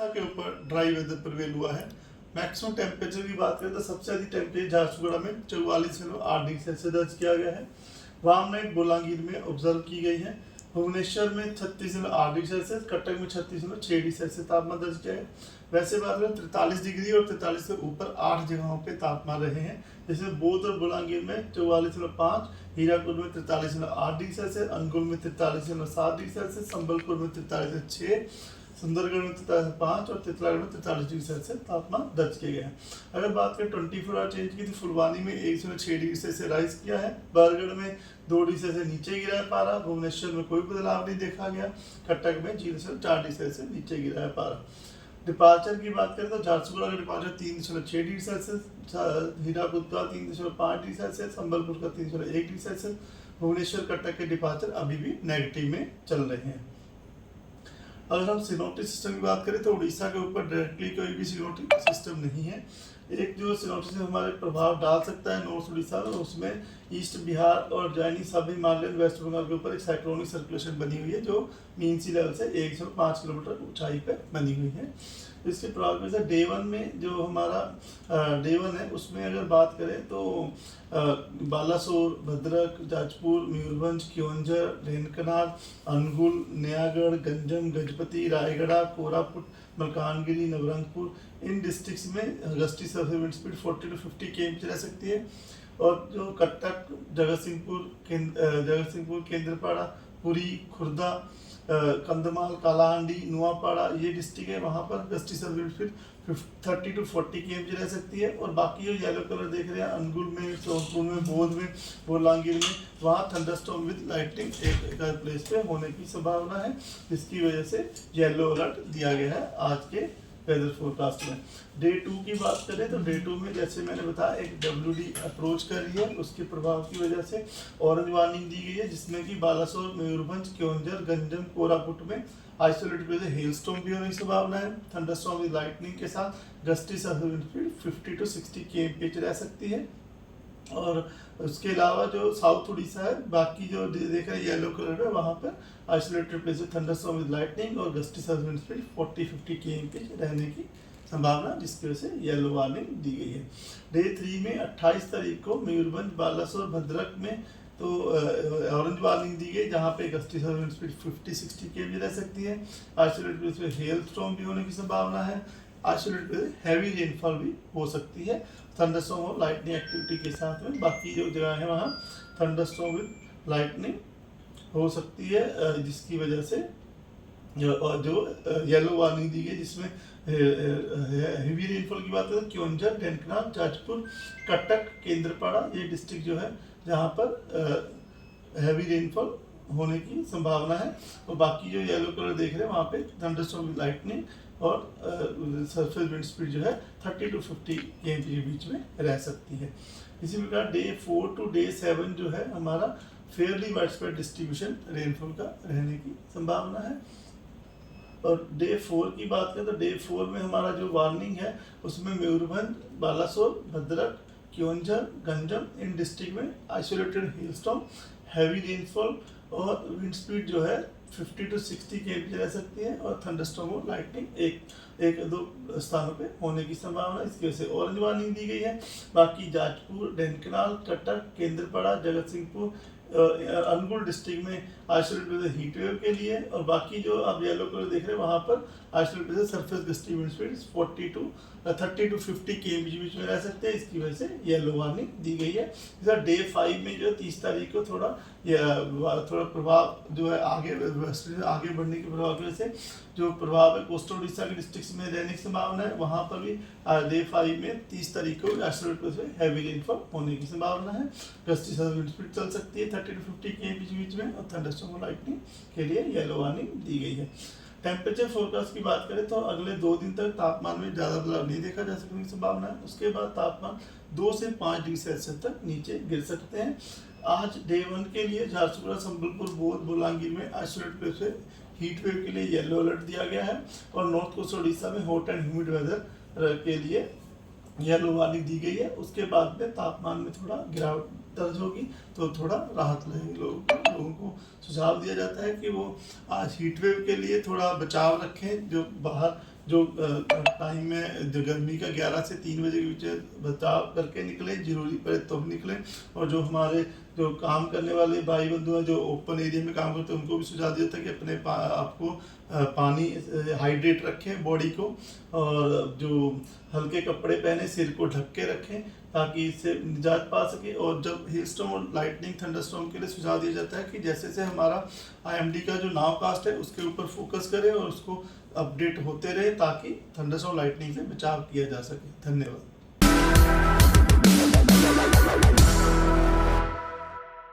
के ऊपर dry weather prevail हुआ है। मैक्सिमम टेम्परेचर की बात करें तो सबसे अधिक टेम्परेचर झारसुगुड़ा में 44.8 डिग्री सेल्सियस दर्ज किया गया है। वाम नाइट बोलांगीर में ऑब्जर्व की गई है। भुवनेश्वर में 36.8 डिग्री सेल्सियस, कटक में 36.6 डिग्री सेल्सियस तापमान दर्ज किया है। वैसे बात करें 43 डिग्री और 43 से ऊपर 8 जगहों पे तापमान रहे हैं, जिसमें बौद्ध और बोलांगीर में 44.5, हीराकुद में 43.8 डिग्री सेल्सियस, अनुगुल में 43.7 डिग्री सेल्सियस, संबलपुर में 43.6, सुंदरगढ़ में 43.5 और तितलागढ़ में 43 डिग्री सेल्सियस तापमान दर्ज किए गए हैं। अगर बात करें 24 आवर चेंज की तो फुलवानी में 106 डिग्री सेल्सियस राइज किया है, बरगढ़ में 2 डिग्री सेल्सियस नीचे गिरा है पारा, भुवनेश्वर में कोई बदलाव नहीं देखा गया, कटक में 0.4 डिग्री सेल्सियस नीचे गिरा है पारा। डिपार्चर की बात करें तो झारसुगुड़ा का डिपार्चर 3.6 डिग्री सेल्सियस, हीराकुद का 3.5 डिग्री सेल्सियस, संबलपुर का 3.1 डिग्री सेल्सियस, भुवनेश्वर कटक के डिपार्चर अभी भी नेगेटिव में चल रहे हैं। अगर हम सिनोप्टिक सिस्टम की बात करें तो उड़ीसा के ऊपर डायरेक्टली कोई भी सिनोप्टिक सिस्टम नहीं है। एक जो सिनोप्टिक सिस्टम हमारे प्रभाव डाल सकता है नॉर्थ उड़ीसा में, उसमें ईस्ट बिहार और जैनी सब हिमालयन वेस्ट बंगाल के ऊपर एक साइक्लोनिक सर्कुलेशन बनी हुई है, जो मीन सी लेवल से 105 किलोमीटर ऊंचाई पर बनी हुई है। इसके प्रभाव की वजह से डे 1 में जो हमारा डे 1 है उसमें अगर बात करें तो बालासोर, भद्रक, जाजपुर, मयूरभंज, क्योंझर, ढेनकनाल, अनुगुल, नयागढ़, गंजम, गजपति, रायगढ़, कोरापुट, मलकानगिरी, नवरंगपुर, इन डिस्ट्रिक्ट्स में gusty surface wind speed 40 to 50 km रह सकती है। और जो कटक, जगतसिंहपुर, केंद्रपाड़ा, पुरी, खुर्दा, कंधमाल, कालाहांडी, नुआपाड़ा, ये डिस्ट्रिक्ट है, वहाँ पर gusty service speed 30 to 40 km रह सकती है। और बाकी जो येलो कलर देख रहे हैं अनुगुल में, सोनपुर में, बौद्ध में, बोलांगीर में, वहाँ थंडरस्टॉर्म विद लाइटनिंग एक प्लेस पे होने की संभावना है, जिसकी वजह से येलो अलर्ट दिया गया है आज के वेदर फोरकास्ट में। डे 2 की बात करें तो डे 2 में जैसे मैंने बताया एक WD अप्रोच कर रही है, उसके प्रभाव की वजह से ऑरेंज वार्निंग दी गई है, जिसमें कि बालासोर, मयूरभंज, क्योंझर, गंजम, कोरापुट में आइसोलेटेड प्लेस हेलस्टॉर्म भी होने की संभावना है। थंडरस्टॉर्म विद लाइटनिंग के साथ gusty surface wind speed 50 to 60 km रह सकती है। और उसके अलावा जो साउथ उड़ीसा है, बाकी जो देख रहे हैं येलो कलर में, वहाँ पर isolated place thunderstorm with lightning और gusty surface wind speed 40-50 km रहने की संभावना, जिसकी वजह से येलो वार्निंग दी गई है। डे 3 में 28 तारीख को मयूरभंज, बालासोर, भद्रक में तो ऑरेंज वार्निंग दी गई, जहाँ पे gusty surface wind speed 50-60 km रह सकती है। आइसोलेटेड प्लेस में हेल स्टॉर्म भी होने की संभावना है। आइसोलेटेड हैवी रेनफॉल भी हो सकती है थंडरस्टॉर्म और लाइटनिंग एक्टिविटी के साथ में। बाकी जो जगह है वहाँ थंडरस्टॉर्म विद लाइटनिंग हो सकती है, जिसकी वजह से जो येलो वार्निंग दी गई, जिसमें हेवी रेनफॉल की बात करें क्योंझर, ढेनकनाल, जाजपुर, कटक, केंद्रपाड़ा, ये डिस्ट्रिक्ट जो है जहाँ पर हैवी रेनफॉल होने की संभावना है। और बाकी जो येलो कलर देख रहे हैं वहाँ पे थंडरस्टॉर्म विद लाइटनिंग और सरफेस विंड स्पीड जो है 30 to 50 km के बीच में रह सकती है। इसी प्रकार डे 4 to डे 7 जो है हमारा फेयरली वाइडस्प्रेड डिस्ट्रीब्यूशन रेनफॉल का रहने की संभावना है। और डे 4 की बात करें तो डे 4 में हमारा जो वार्निंग है उसमें मयूरभंज, बालासोर, भद्रक, क्योंझर, गंजम, इन डिस्ट्रिक्ट में आइसोलेटेड हेलस्टॉर्म, हैवी रेनफॉल और विंड स्पीड जो है 50 to 60 km रह सकती है। और थंडरस्टॉर्म और लाइटनिंग एक दो स्थानों पे होने की संभावना, इसकी वजह से ऑरेंज वार्निंग दी गई है। बाकी जाजपुर, ढेनकनाल, कटक, केंद्रपाड़ा, जगतसिंहपुर, अनुगुल डिस्ट्रिक्ट में आइसोलेटेड हीट वेव के लिए। और बाकी जो आप येलो कलर देख रहे हैं वहाँ पर isolated surface gusty wind speed 30 to 50 km के बीच में रह सकते हैं, इसकी वजह से येलो वार्निंग दी गई है। जैसा डे 5 में जो 30 तारीख को थोड़ा प्रभाव जो है आगे बढ़ने के प्रभाव की वजह से जो प्रभाव है कोस्टल उड़ीसा के डिस्ट्रिक्ट्स में रहने की संभावना है, वहाँ पर भी डे 5 में 30 तारीख को आइसोलेटेड में हैवी रेनफॉल होने की संभावना है। गस्टी सर्फेस विंड स्पीड चल सकती है 30 to 50 km के बीच में। और थंडरस्टॉर्म और लाइटनिंग के लिए येलो वार्निंग दी गई है। टेम्परेचर फोरकास्ट की बात करें तो अगले 2 दिन तक तापमान में ज़्यादा बदलाव नहीं देखा जा सकने की संभावना है। उसके बाद तापमान 2 से 5 डिग्री सेल्सियस तक नीचे गिर सकते हैं। आज डे 1 के लिए झारसुगुड़ा, संबलपुर, बौद्ध, बोलांगीर में आइसोलेटेड प्लेस पे हीट वेव के लिए येलो अलर्ट दिया गया है। और नॉर्थ कोस्ट उड़ीसा में हॉट एंड ह्यूमिड वेदर के लिए येलो वार्निंग दी गई है। उसके बाद में तापमान में थोड़ा गिरावट दर्ज होगी तो थोड़ा राहत लगेगी। लोगों को सुझाव दिया जाता है कि वो आज हीट वेव के लिए थोड़ा बचाव रखें, जो बाहर जो टाइम है जो गर्मी का 11 से 3 बजे के बीच बचाव करके निकले, जरूरी पड़े तब निकलें। और जो हमारे जो काम करने वाले भाई बंधु हैं जो ओपन एरिया में काम करते हैं उनको भी सुझाव दिया था कि अपने आपको पानी हाइड्रेट रखें बॉडी को, और जो हल्के कपड़े पहने, सिर को ढक के रखें ताकि इससे निजात पा सके। और जब हेल स्टॉर्म और लाइटनिंग थंडरस्टॉर्म के लिए सुझाव दिया जाता है कि जैसे जैसे हमारा IMD का जो नाव कास्ट है उसके ऊपर फोकस करें और उसको अपडेट होते रहे ताकि थंडरस्टॉर्म लाइटनिंग से बचाव किया जा सके। धन्यवाद।